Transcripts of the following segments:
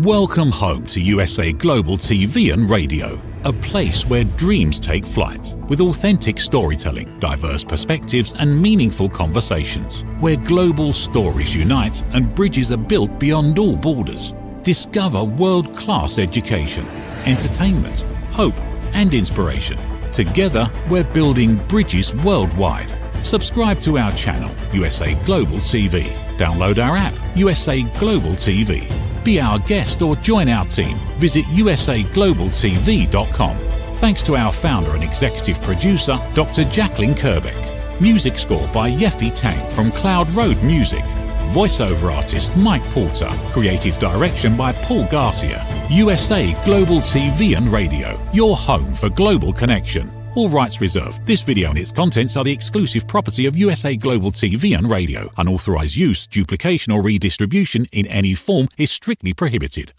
Welcome home to USA Global TV and Radio, a place where dreams take flight, with authentic storytelling, diverse perspectives and meaningful conversations, where global stories unite and bridges are built beyond all borders. Discover world-class education, entertainment, hope and inspiration. Together, we're building bridges worldwide. Subscribe to our channel, USA Global TV. Download our app, USA Global TV. Be our guest or join our team. Visit usaglobaltv.com. Thanks to our founder and executive producer, Dr. Jacqueline Kerbeck. Music score by Yeffy Tang from Cloud Road Music. Voiceover artist Mike Porter. Creative direction by Paul Garcia. USA Global TV and Radio, your home for global connection. All rights reserved. This video and its contents are the exclusive property of USA Global TV and Radio. Unauthorized use, duplication or redistribution in any form is strictly prohibited.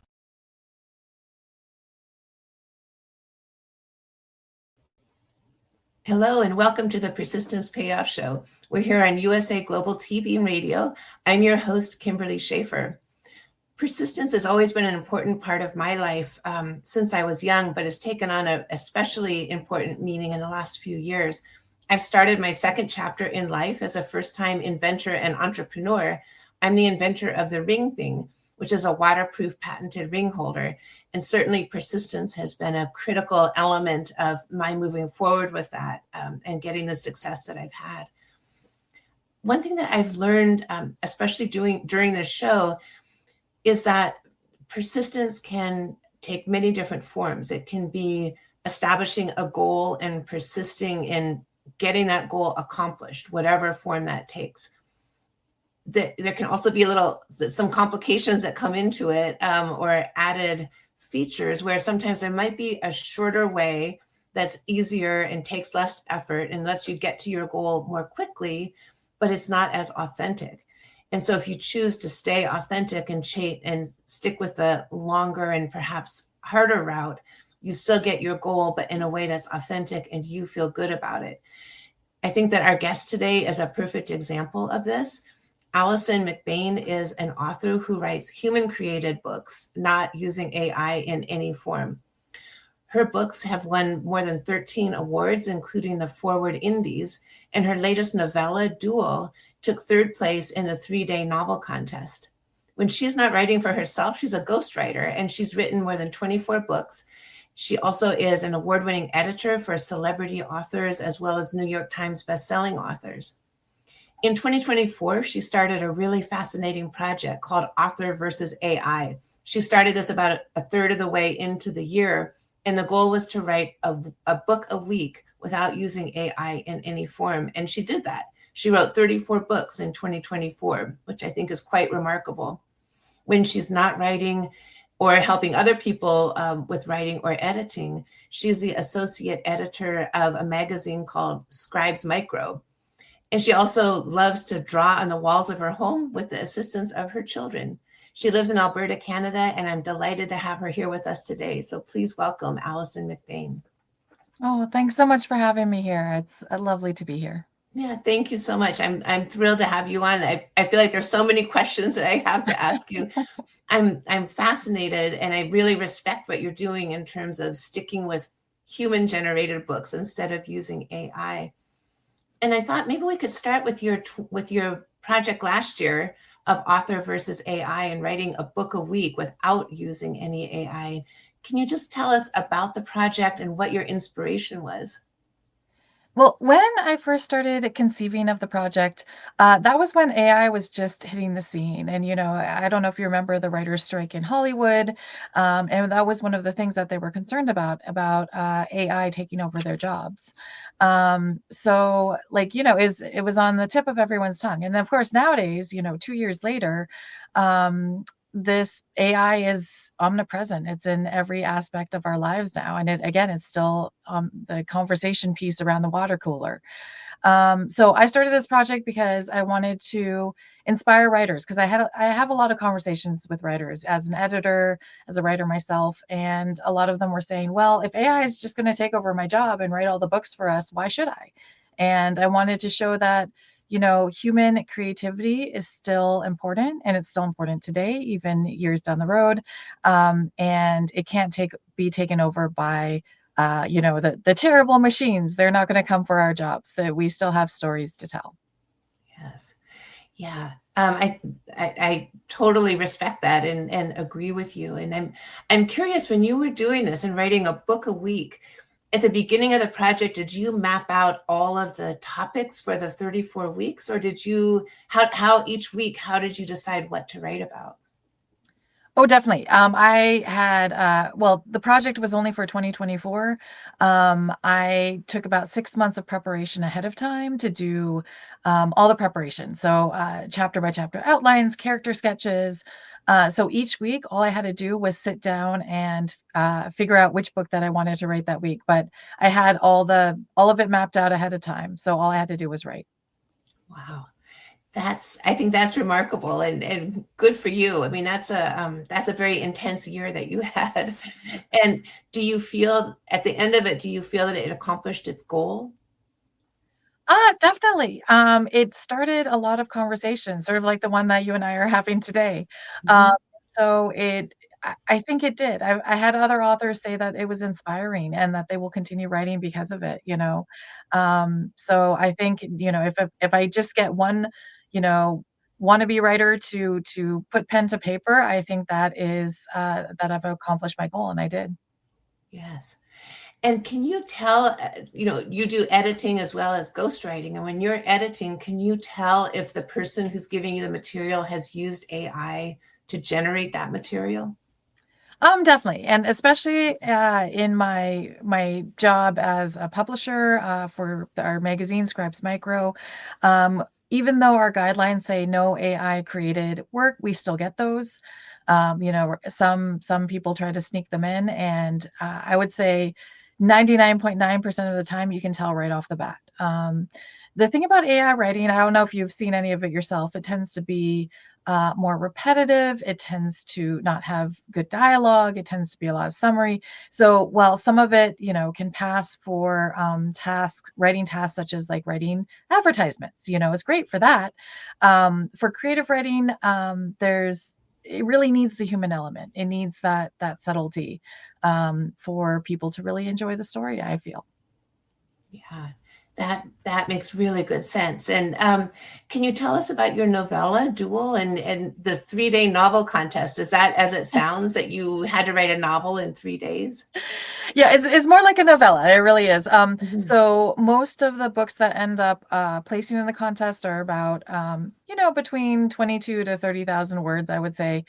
Hello and welcome to the Persistence Payoff Show. We're here on USA Global TV and Radio. I'm your host, Kimberly Schaefer. Persistence has always been an important part of my life since I was young, but has taken on an especially important meaning in the last few years. I've started my second chapter in life as a first-time inventor and entrepreneur. I'm the inventor of the Ring Thing, which is a waterproof patented ring holder. And certainly persistence has been a critical element of my moving forward with that and getting the success that I've had. One thing that I've learned, especially during this show, is that persistence can take many different forms. It can be establishing a goal and persisting in getting that goal accomplished, whatever form that takes. There can also be some complications that come into it or added features where sometimes there might be a shorter way that's easier and takes less effort and lets you get to your goal more quickly, but it's not as authentic. And so if you choose to stay authentic and stick with the longer and perhaps harder route, you still get your goal, but in a way that's authentic and you feel good about it. I think that our guest today is a perfect example of this. Alison Mcbain is an author who writes human-created books, not using AI in any form. Her books have won more than 13 awards, including the Forward Indies, and her latest novella, Duel, took third place in the 3-day novel contest. When she's not writing for herself, she's a ghostwriter, and she's written more than 24 books. She also is an award-winning editor for celebrity authors as well as New York Times bestselling authors. In 2024, she started a really fascinating project called Author versus AI. She started this about a third of the way into the year, and the goal was to write a book a week without using AI in any form, and she did that. She wrote 34 books in 2024, which I think is quite remarkable. When she's not writing or helping other people with writing or editing, she's the associate editor of a magazine called Scribes Micro. And she also loves to draw on the walls of her home with the assistance of her children. She lives in Alberta, Canada, and I'm delighted to have her here with us today. So please welcome Alison Mcbain. Oh, thanks so much for having me here. It's lovely to be here. Yeah, thank you so much. I'm thrilled to have you on. I feel like there's so many questions that I have to ask you. I'm fascinated, and I really respect what you're doing in terms of sticking with human-generated books instead of using AI. And I thought maybe we could start with your project last year of Author versus AI and writing a book a week without using any AI. Can you just tell us about the project and what your inspiration was? Well, when I first started conceiving of the project, that was when AI was just hitting the scene. And, I don't know if you remember the writer's strike in Hollywood. And that was one of the things that they were concerned about AI taking over their jobs. So it was on the tip of everyone's tongue. And then, of course, nowadays, 2 years later, this AI is omnipresent. It's in every aspect of our lives now. And it's still the conversation piece around the water cooler. So I started this project because I wanted to inspire writers, because I have a lot of conversations with writers as an editor, as a writer myself. And a lot of them were saying, well, if AI is just going to take over my job and write all the books for us, why should I? And I wanted to show that, human creativity is still important, and it's still important today, even years down the road. And it can't be taken over by the terrible machines. They're not going to come for our jobs. That we still have stories to tell. Yes. Yeah. I totally respect that and agree with you. And I'm curious, when you were doing this and writing a book a week, at the beginning of the project, did you map out all of the topics for the 34 weeks, or did you, how each week, how did you decide what to write about? Oh, definitely. I had, well, the project was only for 2024. I took about 6 months of preparation ahead of time to do all the preparation. So, chapter by chapter outlines, character sketches. So each week, all I had to do was sit down and figure out which book that I wanted to write that week. But I had all of it mapped out ahead of time. So all I had to do was write. Wow. I think that's remarkable and good for you. I mean, that's a very intense year that you had. And do you feel at the end of it, do you feel that it accomplished its goal? Definitely. It started a lot of conversations, sort of like the one that you and I are having today. Um, Mhm. so I think it did. I had other authors say that it was inspiring and that they will continue writing because of it. So I think, if I just get one, you know, wannabe writer to put pen to paper, I think that I've accomplished my goal, and I did. Yes. And can you tell, you do editing as well as ghostwriting. And when you're editing, can you tell if the person who's giving you the material has used AI to generate that material? Definitely, and especially in my job as a publisher for our magazine, Scribes Micro. Even though our guidelines say no AI created work, we still get those. Some people try to sneak them in, and I would say 99.9% of the time you can tell right off the bat. The thing about AI writing, I don't know if you've seen any of it yourself. It tends to be more repetitive. It tends to not have good dialogue. It tends to be a lot of summary. So while some of it, can pass for writing tasks such as like writing advertisements, it's great for that. For creative writing, it really needs the human element. It needs that subtlety for people to really enjoy the story, I feel. Yeah, that makes really good sense. And can you tell us about your novella Duel and the 3-day novel contest? Is that as it sounds that you had to write a novel in 3 days? Yeah, it's more like a novella. It really is. Mhm. So most of the books that end up placing in the contest are about between 22 to 30,000 words, I would say.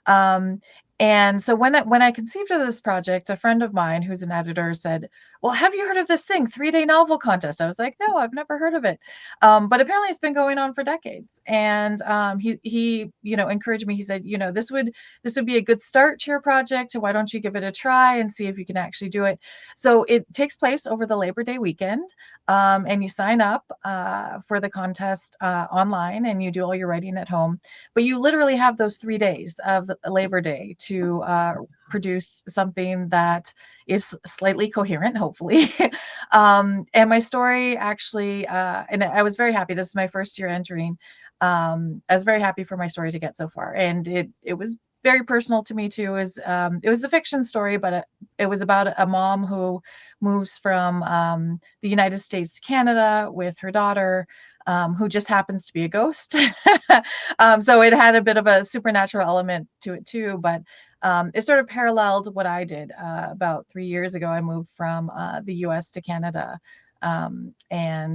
Um, and so when I conceived of this project, a friend of mine who's an editor said, "Well, have you heard of this thing, 3-day novel contest?" I was like, "No, I've never heard of it." But apparently it's been going on for decades. And he encouraged me. He said, this would be a good start to your project. So why don't you give it a try and see if you can actually do it? So it takes place over the Labor Day weekend, and you sign up for the contest online, and you do all your writing at home. But you literally have those 3 days of the Labor Day to produce something that is slightly coherent, hopefully. And my story actually, and I was very happy. This is my first year entering. I was very happy for my story to get so far, and it was very personal to me too. It was a fiction story, but it was about a mom who moves from the United States to Canada with her daughter, who just happens to be a ghost. So it had a bit of a supernatural element to it too, but it sort of paralleled what I did about 3 years ago. I moved from the U.S. to Canada, and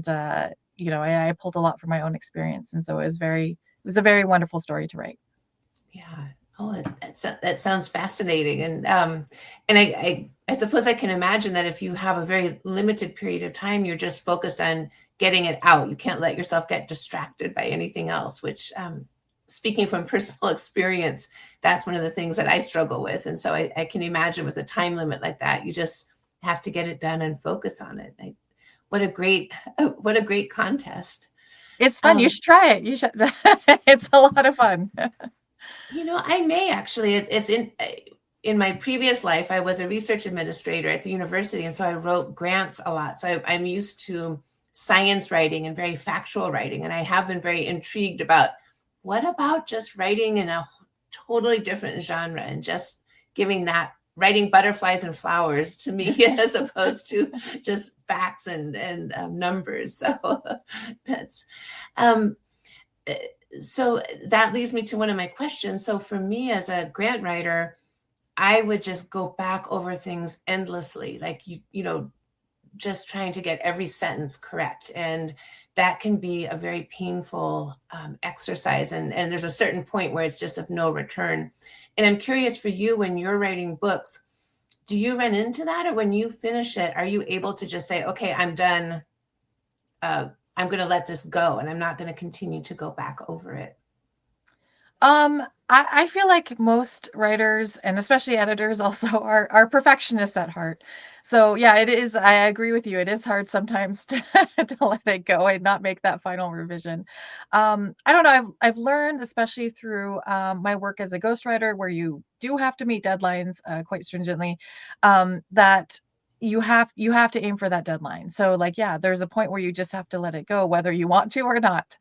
I pulled a lot from my own experience, and so it was a very wonderful story to write. Yeah. Oh, that sounds fascinating. And I suppose I can imagine that if you have a very limited period of time, you're just focused on getting it out. You can't let yourself get distracted by anything else, which, speaking from personal experience, that's one of the things that I struggle with. And so I can imagine with a time limit like that, you just have to get it done and focus on it. What a great, what a great contest. It's fun. You Um, should try it. You should. It's a lot of fun. I may actually. It's in my previous life, I was a research administrator at the university, and so I wrote grants a lot. So I'm used to science writing and very factual writing. And I have been very intrigued about what about just writing in a totally different genre and just giving that writing butterflies and flowers to me as opposed to just facts and numbers. So that's um, so that leads me to one of my questions. So for me as a grant writer, I would just go back over things endlessly, like you know, just trying to get every sentence correct. And that can be a very painful exercise. And there's a certain point where it's just of no return. And I'm curious for you, when you're writing books, do you run into that? Or when you finish it, are you able to just say, okay, I'm done. I'm going to let this go and I'm not going to continue to go back over it? I feel like most writers and especially editors also are perfectionists at heart. So yeah, it is. I agree with you. It is hard sometimes to to let it go and not make that final revision. I don't know. I've learned, especially through my work as a ghostwriter, where you do have to meet deadlines quite stringently, that you have to aim for that deadline. So like, yeah, there's a point where you just have to let it go, whether you want to or not.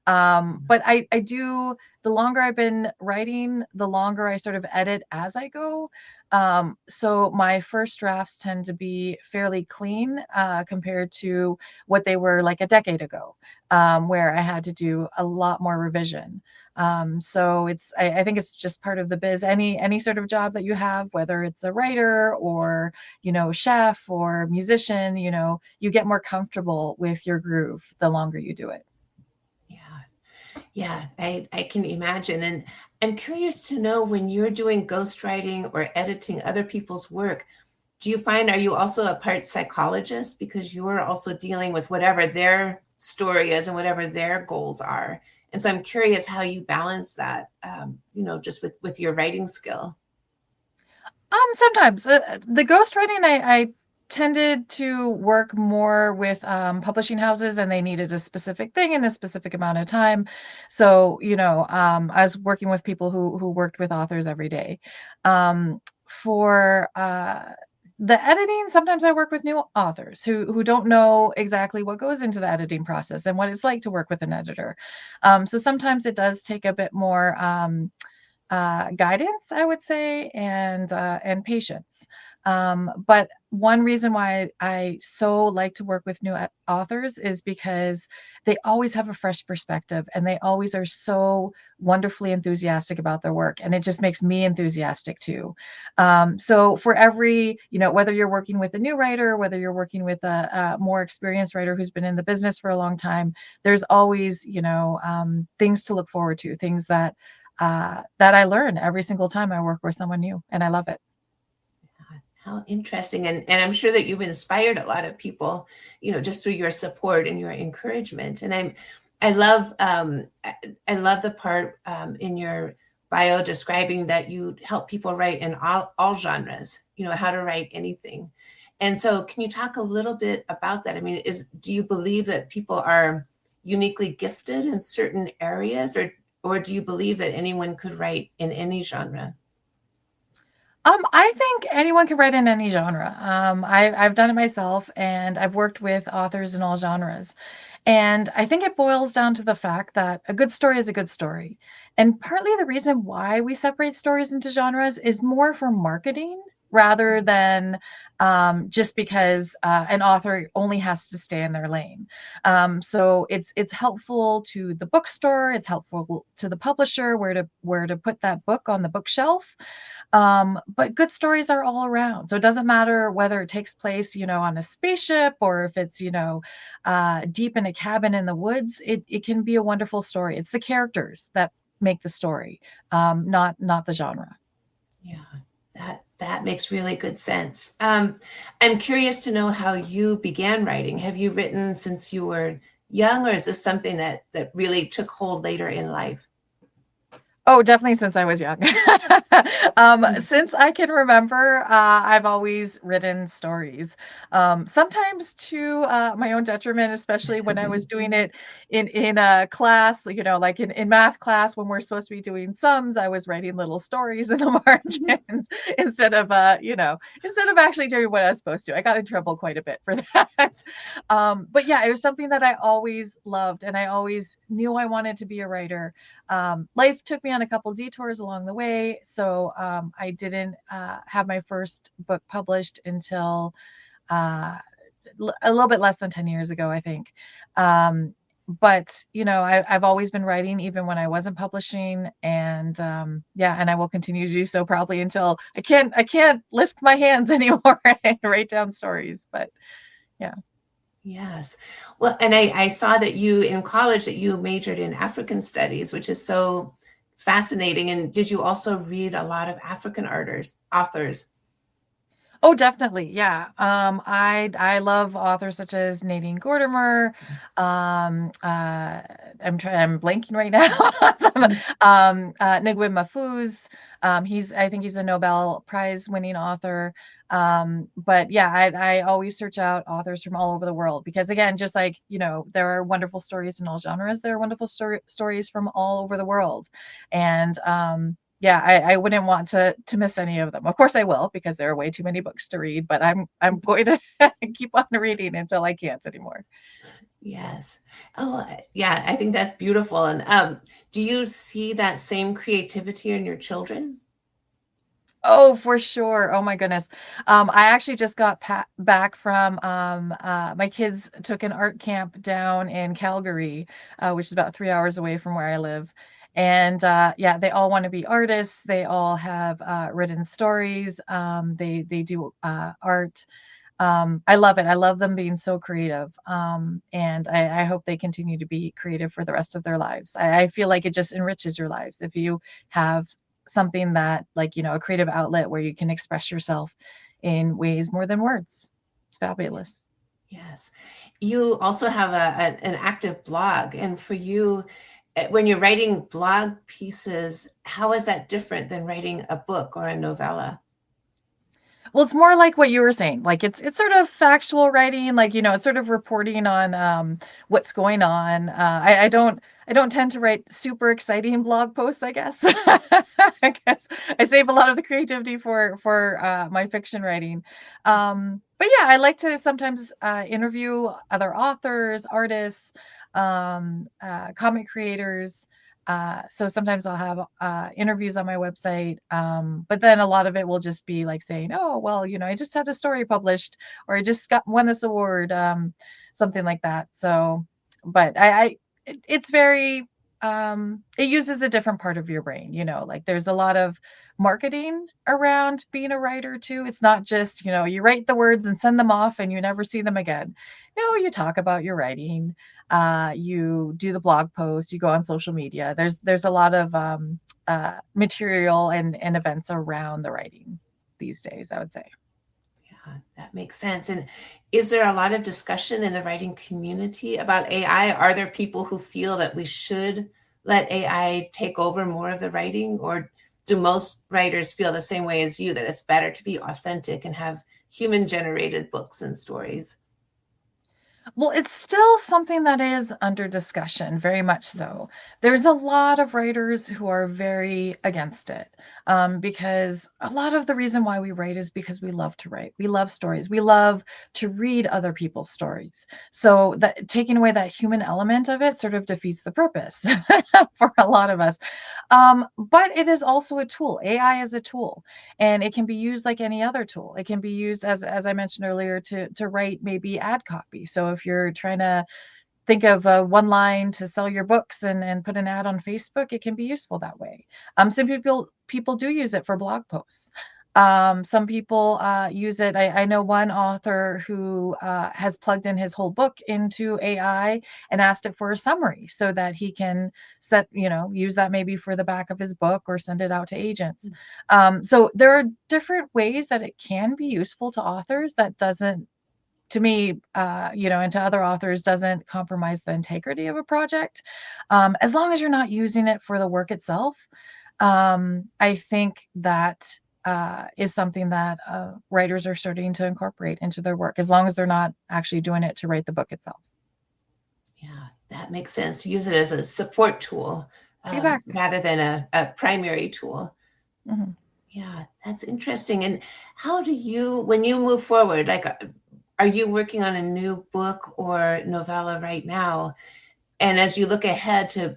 But I do, the longer I've been writing, the longer I sort of edit as I go. So my first drafts tend to be fairly clean compared to what they were like a decade ago, where I had to do a lot more revision. So I think it's just part of the biz. Any sort of job that you have, whether it's a writer or, chef or musician, you get more comfortable with your groove the longer you do it. Yeah, I can imagine. And I'm curious to know, when you're doing ghostwriting or editing other people's work, do you find, are you also a part psychologist, because you're also dealing with whatever their story is and whatever their goals are? And so I'm curious how you balance that, just with your writing skill. Sometimes the ghostwriting, I tended to work more with publishing houses, and they needed a specific thing in a specific amount of time. So, I was working with people who worked with authors every day. For the editing, sometimes I work with new authors who don't know exactly what goes into the editing process and what it's like to work with an editor. So sometimes it does take a bit more guidance, I would say, and patience. But one reason why I so like to work with new authors is because they always have a fresh perspective and they always are so wonderfully enthusiastic about their work, and it just makes me enthusiastic too. So for every, whether you're working with a new writer, whether you're working with a more experienced writer who's been in the business for a long time, there's always, things to look forward to, things that I learn every single time I work with someone new, and I love it. How interesting. And I'm sure that you've inspired a lot of people, just through your support and your encouragement. And I love I love the part in your bio describing that you help people write in all genres, how to write anything. And so can you talk a little bit about that? I mean, do you believe that people are uniquely gifted in certain areas, or do you believe that anyone could write in any genre? I think anyone can write in any genre. I've done it myself, and I've worked with authors in all genres. And I think it boils down to the fact that a good story is a good story. And partly the reason why we separate stories into genres is more for marketing rather than just because an author only has to stay in their lane. So it's helpful to the bookstore, it's helpful to the publisher where to put that book on the bookshelf. But good stories are all around. So it doesn't matter whether it takes place, on a spaceship, or if it's, deep in a cabin in the woods. It can be a wonderful story. It's the characters that make the story, not the genre. Yeah, that makes really good sense. I'm curious to know how you began writing. Have you written since you were young, or is this something that really took hold later in life? Oh, definitely since I was young. Since I can remember, I've always written stories. Sometimes to my own detriment, especially when I was doing it in a class, like in math class when we're supposed to be doing sums, I was writing little stories in the margins instead of instead of actually doing what I was supposed to. I got in trouble quite a bit for that. But yeah, it was something that I always loved, and I always knew I wanted to be a writer. Life took me on a couple detours along the way, so I didn't have my first book published until uh, a little bit less than 10 years ago, I think. But I've always been writing even when I wasn't publishing, and yeah, and I will continue to do so probably until I can't lift my hands anymore and write down stories. But yeah. Yes. Well, and I saw that you in college that you majored in African studies, which is so fascinating. And did you also read a lot of African authors? Oh, definitely. Yeah. I love authors such as Nadine Gordimer. I'm blanking right now. Nguyen Mahfouz. I think he's a Nobel Prize winning author. But yeah, I always search out authors from all over the world because again, just like, there are wonderful stories in all genres, there are wonderful stories from all over the world. And, yeah, I wouldn't want to miss any of them. Of course I will because there are way too many books to read, but I'm going to keep on reading until I can't anymore. Yes. Oh, yeah, I think that's beautiful. And do you see that same creativity in your children? Oh, for sure. Oh my goodness. I actually just got back from my kids took an art camp down in Calgary, which is about 3 hours away from where I live. And yeah, they all want to be artists. They all have written stories. They do art. I love it. I love them being so creative. And I hope they continue to be creative for the rest of their lives. I feel like it just enriches your lives if you have something that, like, a creative outlet where you can express yourself in ways more than words. It's fabulous. Yes. You also have an active blog. And for you, when you're writing blog pieces, how is that different than writing a book or a novella? Well, it's more like what you were saying. Like it's sort of factual writing, like it's sort of reporting on what's going on. I don't tend to write super exciting blog posts, I guess. I guess I save a lot of the creativity for my fiction writing. But yeah, I like to sometimes interview other authors, artists, comic creators. So sometimes I'll have interviews on my website, but then a lot of it will just be like saying, "Oh, well, I just had a story published, or I just won this award," something like that. So, but it's very, it uses a different part of your brain. Like there's a lot of marketing around being a writer too. It's not just you write the words and send them off and you never see them again. No, you talk about your writing, you do the blog posts, you go on social media. There's a lot of material and events around the writing these days, I would say. Yeah, that makes sense. And is there a lot of discussion in the writing community about AI? Are there people who feel that we should let AI take over more of the writing? Or do most writers feel the same way as you, that it's better to be authentic and have human generated books and stories? Well, it's still something that is under discussion, very much so. There's a lot of writers who are very against it, because a lot of the reason why we write is because we love to write. We love stories. We love to read other people's stories. So that taking away that human element of it sort of defeats the purpose for a lot of us. But it is also a tool. AI is a tool, and it can be used like any other tool. It can be used as I mentioned earlier to write maybe ad copy. So if you're trying to think of one line to sell your books and put an ad on Facebook, it can be useful that way. Some people do use it for blog posts. Some people use it. I know one author who has plugged in his whole book into AI and asked it for a summary so that he can use that maybe for the back of his book or send it out to agents. So there are different ways that it can be useful to authors that doesn't to me, and to other authors, doesn't compromise the integrity of a project. As long as you're not using it for the work itself, I think that is something that writers are starting to incorporate into their work, as long as they're not actually doing it to write the book itself. Yeah, that makes sense. Use it as a support tool Exactly. rather than a primary tool. Mhm. Yeah, that's interesting. And how do you, when you move forward, like, are you working on a new book or novella right now? And as you look ahead to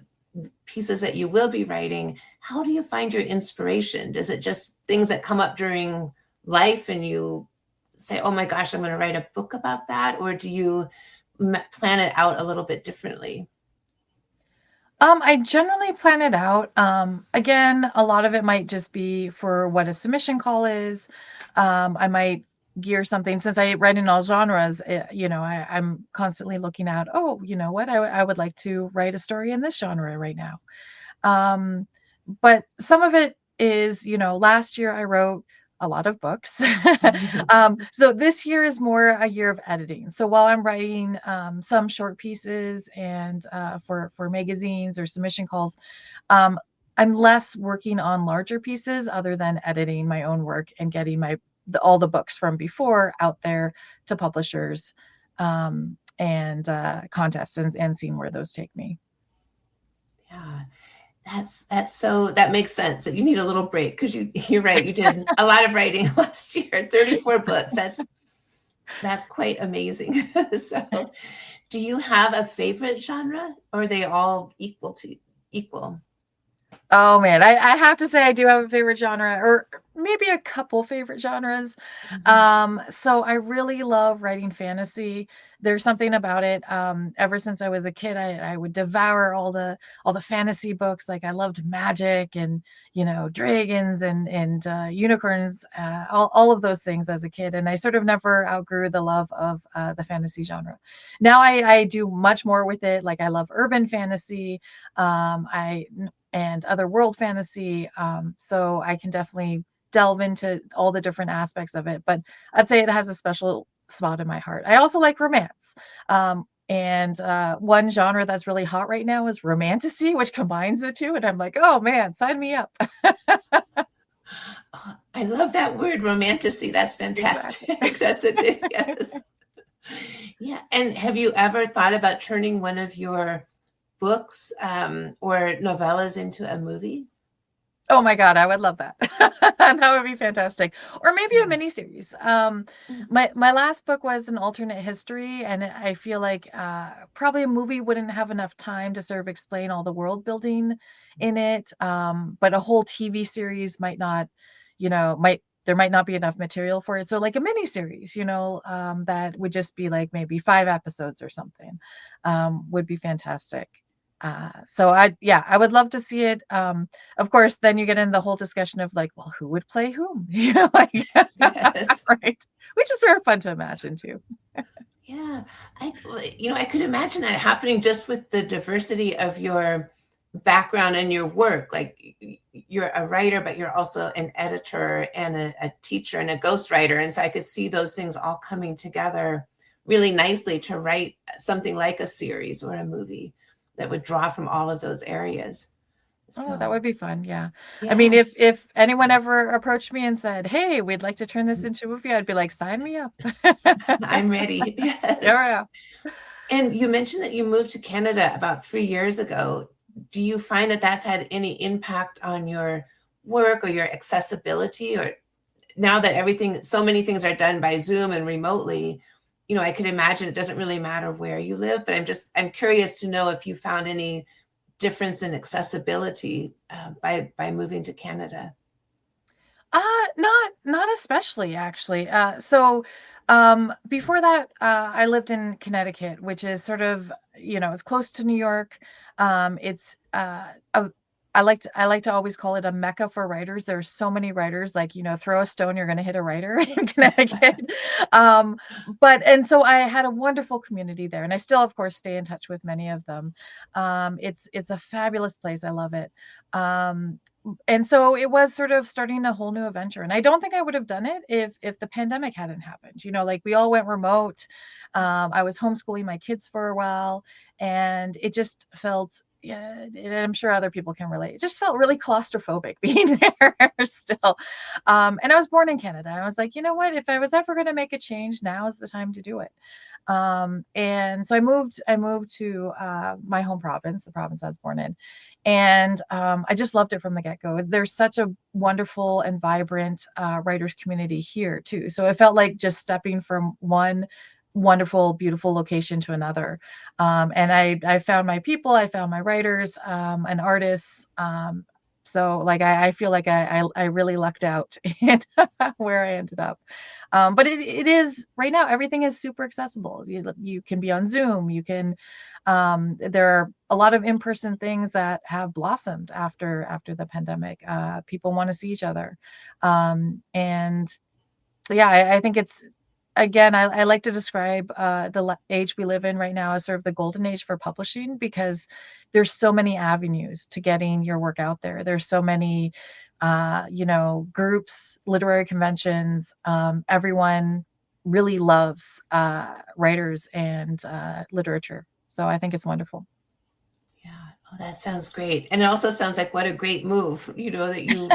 pieces that you will be writing, how do you find your inspiration? Is it just things that come up during life and you say, oh my gosh, I'm going to write a book about that? Or do you plan it out a little bit differently? I generally plan it out. Again, a lot of it might just be for what a submission call is. I might gear something, since I write in all genres. I'm constantly looking at, oh, you know what, I would like to write a story in this genre right now. Um, but some of it is, last year I wrote a lot of books. So this year is more a year of editing. So while I'm writing some short pieces and for magazines or submission calls, um, I'm less working on larger pieces other than editing my own work and getting all the books from before out there to publishers, and contests, and seeing where those take me. Yeah, that makes sense that you need a little break because you're right. You did a lot of writing last year, 34 books. That's quite amazing. So, do you have a favorite genre, or are they all equal? Oh man, I have to say I do have a favorite genre, or maybe a couple favorite genres. Mhm. So I really love writing fantasy. There's something about it. Ever since I was a kid, I would devour all the fantasy books. Like, I loved magic and, dragons and unicorns, all of those things as a kid. And I sort of never outgrew the love of the fantasy genre. Now I do much more with it. Like, I love urban fantasy. I and other world fantasy. So I can definitely delve into all the different aspects of it. But I'd say it has a special spot in my heart. I also like romance. And one genre that's really hot right now is romantasy, which combines the two. And I'm like, oh man, sign me up. Oh, I love that word, romantasy. That's Exactly. fantastic. That's a good yes. Yeah. And have you ever thought about turning one of your books or novellas into a movie? Oh my God, I would love that. That would be fantastic. Or maybe a Yes. miniseries. Mm. My last book was an alternate history, and I feel like probably a movie wouldn't have enough time to sort of explain all the world building in it. But a whole TV series might not, might there might not be enough material for it. So like a miniseries, that would just be like maybe 5 episodes or something, would be fantastic. So I would love to see it. Of course, then you get in the whole discussion of like, well, who would play whom? Like, Yes. right? Which is sort of fun to imagine too. Yeah, I could imagine that happening just with the diversity of your background and your work. Like, you're a writer, but you're also an editor and a teacher and a ghostwriter. And so I could see those things all coming together really nicely to write something like a series or a movie that would draw from all of those areas. Oh, that So, would be fun. Yeah. I mean, yeah, if anyone ever approached me and said, "Hey, we'd like to turn this into a movie," I'd be like, "Sign me up." I'm ready. Yes. Yeah. And you mentioned that you moved to Canada about 3 years ago. Do you find that that's had any impact on your work or your accessibility? Or now that so many things are done by Zoom and remotely, I could imagine it doesn't really matter where you live, but I'm curious to know if you found any difference in accessibility by moving to Canada. Not especially actually. Before that, I lived in Connecticut, which is sort of, it's close to New York. It's I like to always call it a mecca for writers. There's so many writers, like, throw a stone, you're going to hit a writer in Connecticut. Um, and so I had a wonderful community there, and I still, of course, stay in touch with many of them. It's a fabulous place. I love it. Um, and so it was sort of starting a whole new adventure. And I don't think I would have done it if the pandemic hadn't happened. Like we all went remote. I was homeschooling my kids for a while, and it just felt, yeah, and I'm sure other people can relate. It just felt really claustrophobic being there still. And I was born in Canada. I was like, you know what? If I was ever going to make a change, now is the time to do it. And so I moved to my home province, the province I was born in. And I just loved it from the get-go. There's such a wonderful and vibrant writers community here too. So it felt like just stepping from one wonderful, beautiful location to another. And I found my people, I found my writers, and artists. So like I feel like I really lucked out in where I ended up. But it is right now, everything is super accessible. You can be on Zoom. There are a lot of in-person things that have blossomed after the pandemic. People want to see each other. And yeah, I think it's, again, I like to describe the age we live in right now as sort of the golden age for publishing, because there's so many avenues to getting your work out there. There's so many, groups, literary conventions. Everyone really loves writers and literature. So I think it's wonderful. Yeah. Oh, that sounds great. And it also sounds like what a great move, that you,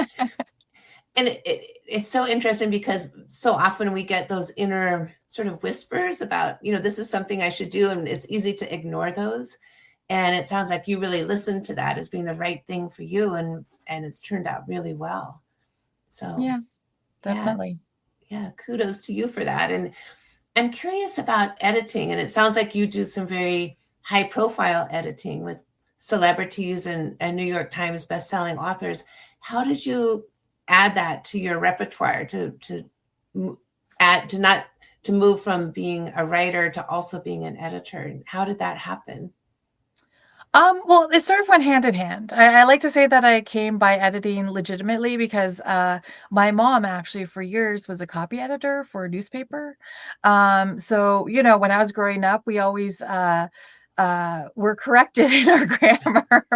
and it's so interesting because so often we get those inner sort of whispers about, this is something I should do. And it's easy to ignore those. And it sounds like you really listened to that as being the right thing for you. And it's turned out really well. So Yeah, yeah, definitely. yeah, kudos to you for that. And I'm curious about editing. And it sounds like you do some very high profile editing with celebrities and New York Times bestselling authors. How did you add that to your repertoire to add to not to move from being a writer to also being an editor? How did that happen? Well, it sort of went hand in hand. I like to say that I came by editing legitimately because my mom actually for years was a copy editor for a newspaper. So, when I was growing up, we always were corrected in our grammar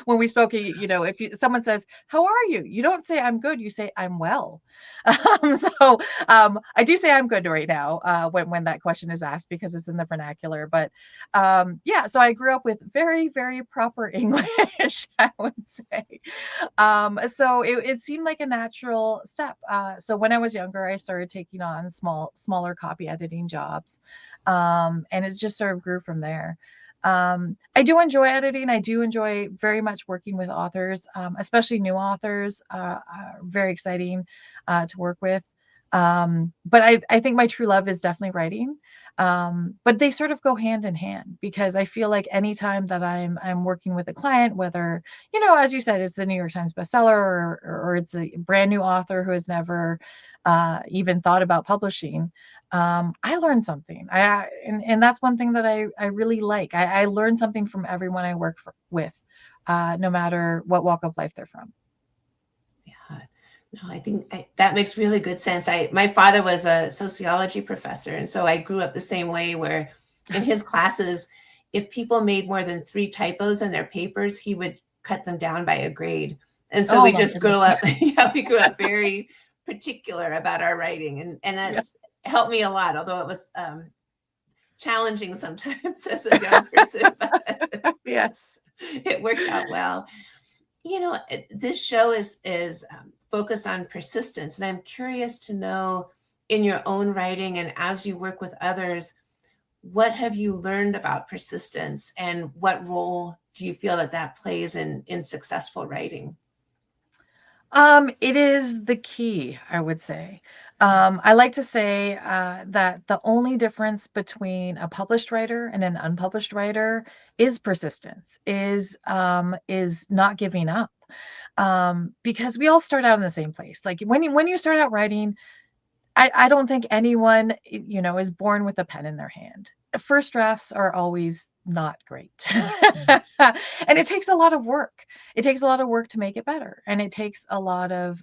when we spoke. If someone says, "How are you?" You don't say "I'm good." You say "I'm well." So I do say "I'm good" right now when that question is asked because it's in the vernacular. But yeah, so I grew up with very, very proper English, I would say. So it seemed like a natural step. So when I was younger, I started taking on smaller copy editing jobs, and it just sort of grew from there. I do enjoy editing. I do enjoy very much working with authors, especially new authors. Very exciting to work with. But I think my true love is definitely writing. But they sort of go hand in hand because I feel like anytime that I'm working with a client, whether, as you said, it's a New York Times bestseller or it's a brand new author who has never even thought about publishing, I learn something. And that's one thing that I really like. I learn something from everyone I work with, no matter what walk of life they're from. Yeah. No, I think that makes really good sense. My father was a sociology professor, and so I grew up the same way where in his classes, if people made more than 3 typos in their papers, he would cut them down by a grade. And so Oh we my just grew goodness. up, yeah, we grew up very particular about our writing, and Yeah. that's helped me a lot, although it was challenging sometimes as a young person, but Yes. it worked out well. This show is focused on persistence, and I'm curious to know, in your own writing and as you work with others, what have you learned about persistence, and what role do you feel that plays in successful writing? It is the key, I would say. I like to say that the only difference between a published writer and an unpublished writer is persistence, is not giving up. Because we all start out in the same place. Like when you start out writing, I don't think anyone, is born with a pen in their hand. First drafts are always not great. And it takes a lot of work. It takes a lot of work to make it better. And it takes a lot of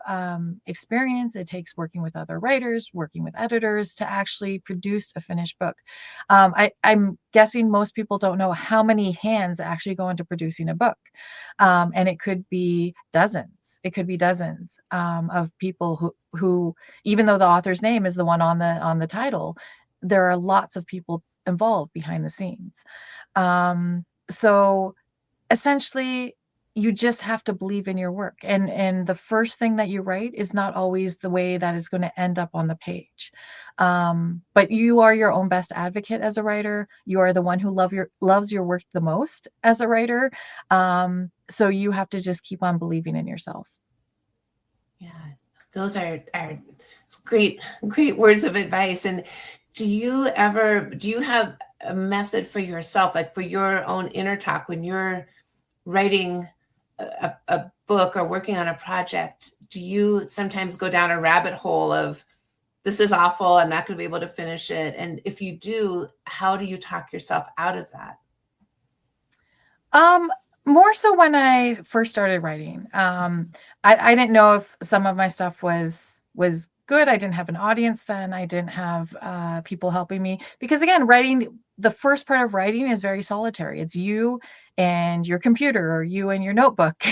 experience. It takes working with other writers, working with editors to actually produce a finished book. I'm guessing most people don't know how many hands actually go into producing a book. And it could be dozens. It could be dozens of people who, even though the author's name is the one on the title, there are lots of people involved behind the scenes. So essentially, you just have to believe in your work, and the first thing that you write is not always the way that is going to end up on the page. But you are your own best advocate as a writer. You are the one who loves your work the most as a writer. So you have to just keep on believing in yourself. Yeah, those are great words of advice. And do you have a method for yourself, like for your own inner talk when you're writing a book or working on a project? Do you sometimes go down a rabbit hole of, this is awful, I'm not going to be able to finish it? And if you do, how do you talk yourself out of that? More so when I first started writing. I didn't know if some of my stuff was good. I didn't have an audience then. I didn't have people helping me, because again, the first part of writing is very solitary. It's you and your computer, or you and your notebook.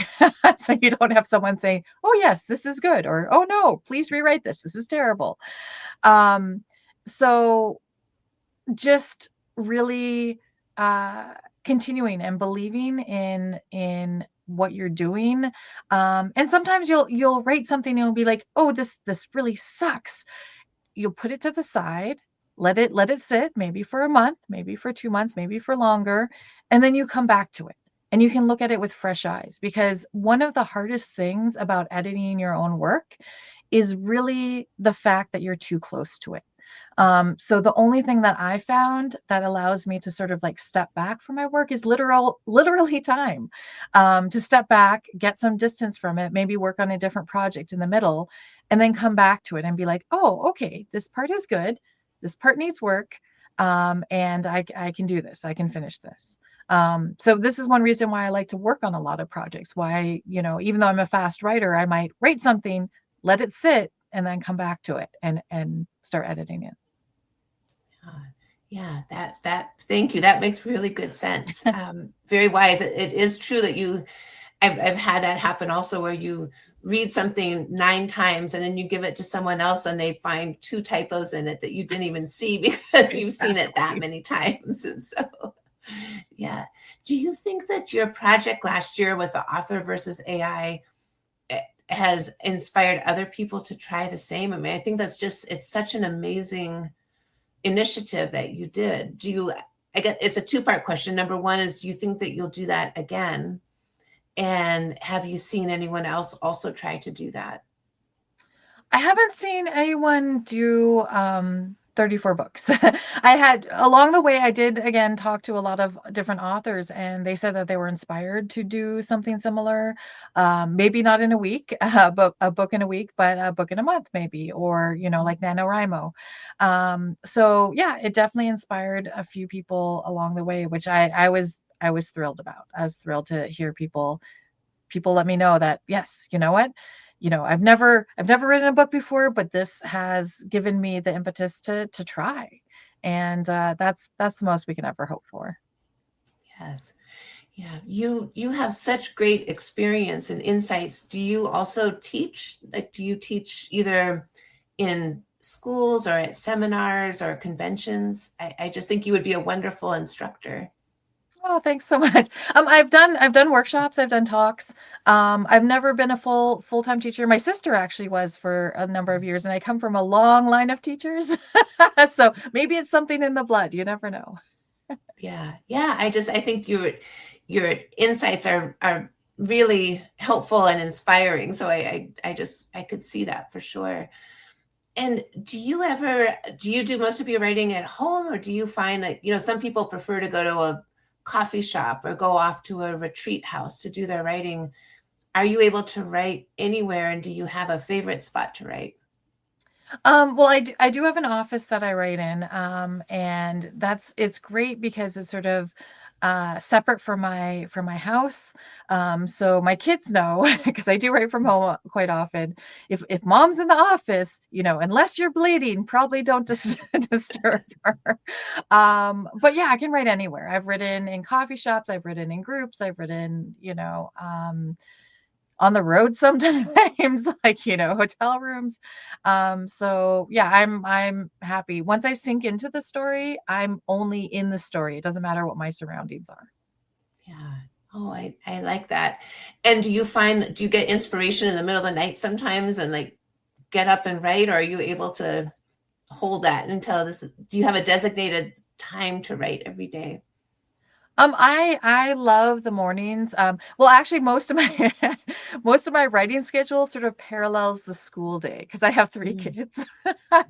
So you don't have someone saying, "Oh yes, this is good," or "Oh no, please rewrite this. This is terrible." So just really continuing and believing in what you're doing. And sometimes you'll write something and you'll be like, oh, this really sucks. You'll put it to the side, let it sit, maybe for a month, maybe for 2 months, maybe for longer, and then you come back to it and you can look at it with fresh eyes. Because one of the hardest things about editing your own work is really the fact that you're too close to it. So the only thing that I found that allows me to sort of like step back from my work is literally time, to step back, get some distance from it, maybe work on a different project in the middle, and then come back to it and be like, oh, okay, this part is good. This part needs work. And I can do this. I can finish this. So this is one reason why I like to work on a lot of projects. Why, even though I'm a fast writer, I might write something, let it sit, and then come back to it and start editing it. Yeah, that thank you. That makes really good sense. Very wise. It is true that I've had that happen also, where you read something 9 times and then you give it to someone else and they find 2 typos in it that you didn't even see because you've seen it that many times. And so, yeah. Do you think that your project last year with the author versus AI has inspired other people to try the same? I mean, I think it's such an amazing initiative that you did. I guess it's a 2-part question. Number 1 is, do you think that you'll do that again? And have you seen anyone else also try to do that? I haven't seen anyone do 34 books. Along the way, I did again talk to a lot of different authors, and they said that they were inspired to do something similar. Maybe not in a week, but a book in a week, but a book in a month, maybe, or like NaNoWriMo. So yeah, it definitely inspired a few people along the way, which I was thrilled about. I was thrilled to hear people let me know that, yes, you know what, I've never written a book before, but this has given me the impetus to try. And that's the most we can ever hope for. Yes. Yeah. You have such great experience and insights. Do you also teach? Like, do you teach either in schools or at seminars or conventions? I just think you would be a wonderful instructor. Oh, thanks so much. I've done workshops, I've done talks. I've never been a full-time teacher. My sister actually was for a number of years, and I come from a long line of teachers. So maybe it's something in the blood. You never know. Yeah. Yeah. I think your insights are really helpful and inspiring. So I could see that for sure. And do you do most of your writing at home, or do you find that, some people prefer to go to a coffee shop or go off to a retreat house to do their writing? Are you able to write anywhere? And do you have a favorite spot to write? Well, I do have an office that I write in, and it's great because it's sort of separate from my house. So my kids know because I do write from home quite often. If mom's in the office, unless you're bleeding, probably don't disturb her. But yeah, I can write anywhere. I've written in coffee shops, I've written in groups, I've written, on the road sometimes, like, hotel rooms. So yeah, I'm happy. Once I sink into the story, I'm only in the story. It doesn't matter what my surroundings are. Yeah. Oh, I like that. And do you get inspiration in the middle of the night sometimes and like get up and write, or are you able to hold that until do you have a designated time to write every day? I love the mornings. Well, actually, most of my most of my writing schedule sort of parallels the school day because I have three Mm. kids.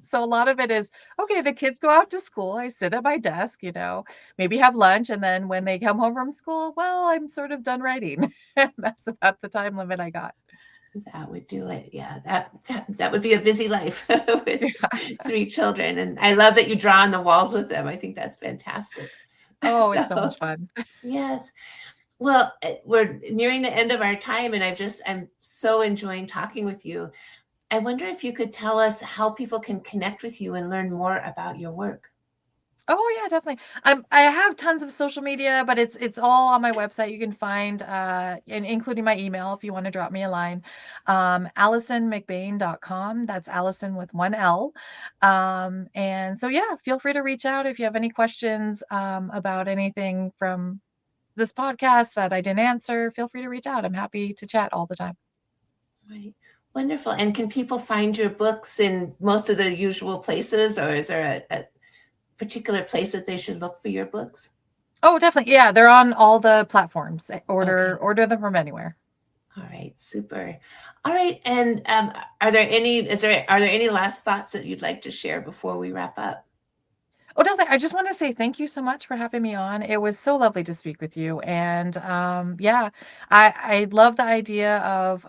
So a lot of it is okay. The kids go off to school. I sit at my desk, maybe have lunch, and then when they come home from school, well, I'm sort of done writing. That's about the time limit I got. That would do it. Yeah, that would be a busy life with three children. And I love that you draw on the walls with them. I think that's fantastic. Oh, it's so So, much fun. yes. Well, we're nearing the end of our time, and I'm so enjoying talking with you. I wonder if you could tell us how people can connect with you and learn more about your work. Oh yeah, definitely. I have tons of social media, but it's all on my website. You can find and including my email if you want to drop me a line. AlisonMcbain.com. That's Allison with one L. And so yeah, feel free to reach out if you have any questions about anything from this podcast that I didn't answer. Feel free to reach out. I'm happy to chat all the time. Right. Wonderful. And can people find your books in most of the usual places, or is there a particular place that they should look for your books? Oh, definitely. Yeah, they're on all the platforms. Order Okay. order them from anywhere. All right. Super. All right. And are there any last thoughts that you'd like to share before we wrap up? Oh, definitely. I just want to say thank you so much for having me on. It was so lovely to speak with you. And yeah, I love the idea of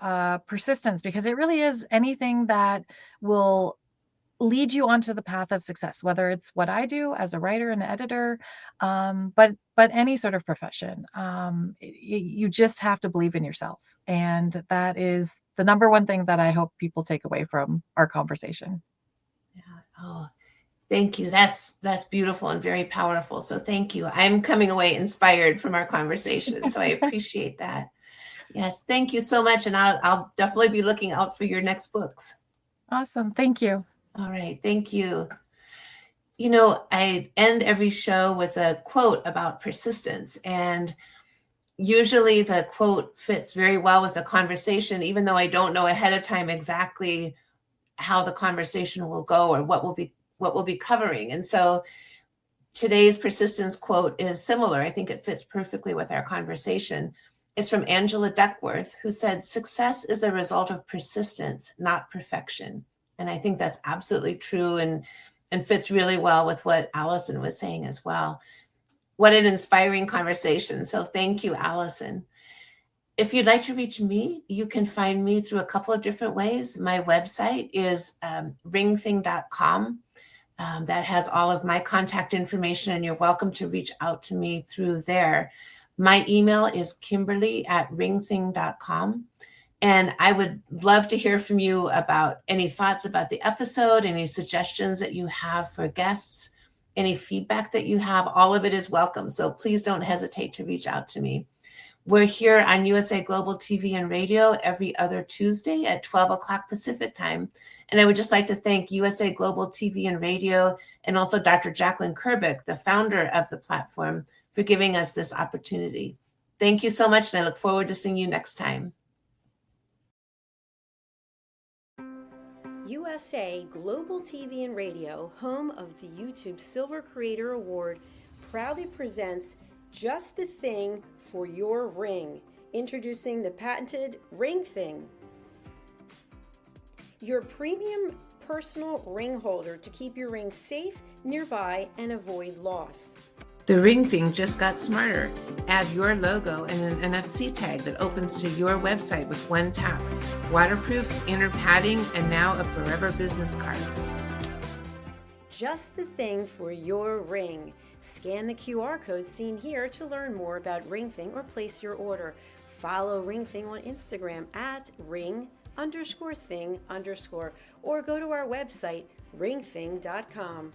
persistence because it really is anything that will lead you onto the path of success, whether it's what I do as a writer and editor, but any sort of profession. You just have to believe in yourself. And that is the number one thing that I hope people take away from our conversation. Yeah. Oh, thank you. That's beautiful and very powerful. So thank you. I'm coming away inspired from our conversation. So I appreciate that. Yes, thank you so much. And I'll definitely be looking out for your next books. Awesome. Thank you. All right. Thank you. I end every show with a quote about persistence. And usually the quote fits very well with the conversation, even though I don't know ahead of time exactly how the conversation will go or what we'll be covering. And so today's persistence quote is similar. I think it fits perfectly with our conversation. It's from Angela Duckworth, who said, "Success is the result of persistence, not perfection." And I think that's absolutely true and fits really well with what Alison was saying as well. What an inspiring conversation. So thank you, Alison. If you'd like to reach me, you can find me through a couple of different ways. My website is ringthing.com. That has all of my contact information, and you're welcome to reach out to me through there. My email is kimberly@ringthing.com. And I would love to hear from you about any thoughts about the episode, any suggestions that you have for guests, any feedback that you have. All of it is welcome. So please don't hesitate to reach out to me. We're here on USA Global TV and Radio every other Tuesday at 12 o'clock Pacific time. And I would just like to thank USA Global TV and Radio and also Dr. Jacqueline Kerbick, the founder of the platform, for giving us this opportunity. Thank you so much, and I look forward to seeing you next time. USA Global TV and Radio, home of the YouTube Silver Creator Award, proudly presents Just the Thing for Your Ring, introducing the patented Ring Thing, your premium personal ring holder to keep your ring safe, nearby, and avoid loss. The Ring Thing just got smarter. Add your logo and an NFC tag that opens to your website with one tap. Waterproof, inner padding, and now a forever business card. just the thing for your ring. Scan the QR code seen here to learn more about RingThing or place your order. Follow RingThing on Instagram at ring_thing_ or go to our website ringthing.com.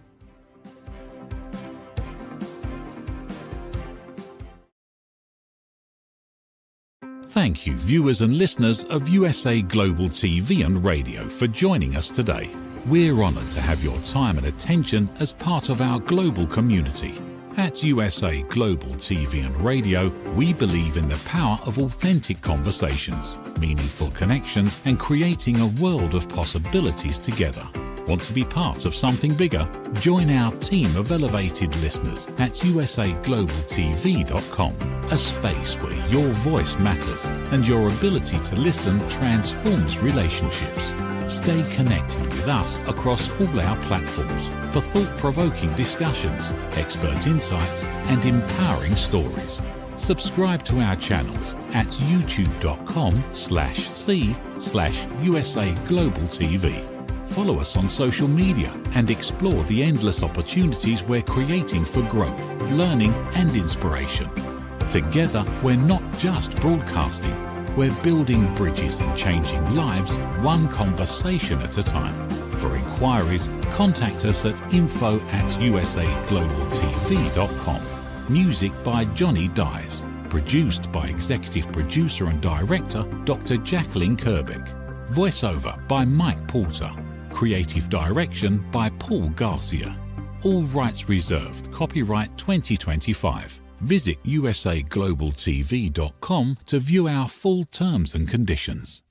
Thank you, viewers and listeners of USA Global TV and Radio, for joining us today. We're honoured to have your time and attention as part of our global community. At USA Global TV and Radio, we believe in the power of authentic conversations, meaningful connections, and creating a world of possibilities together. Want to be part of something bigger? Join our team of elevated listeners at usaglobaltv.com, a space where your voice matters and your ability to listen transforms relationships. Stay connected with us across all our platforms for thought-provoking discussions, expert insights, and empowering stories. Subscribe to our channels at youtube.com/c/USA Global TV. Follow us on social media and explore the endless opportunities we're creating for growth, learning, and inspiration. Together, we're not just broadcasting, we're building bridges and changing lives one conversation at a time. For inquiries, contact us at info@usaglobaltv.com. Music by Johnny Dyes. Produced by Executive Producer and Director Dr. Jacqueline Kerbeck. Voiceover by Mike Porter. Creative Direction by Paul Garcia. All rights reserved. Copyright 2025. Visit usaglobaltv.com to view our full terms and conditions.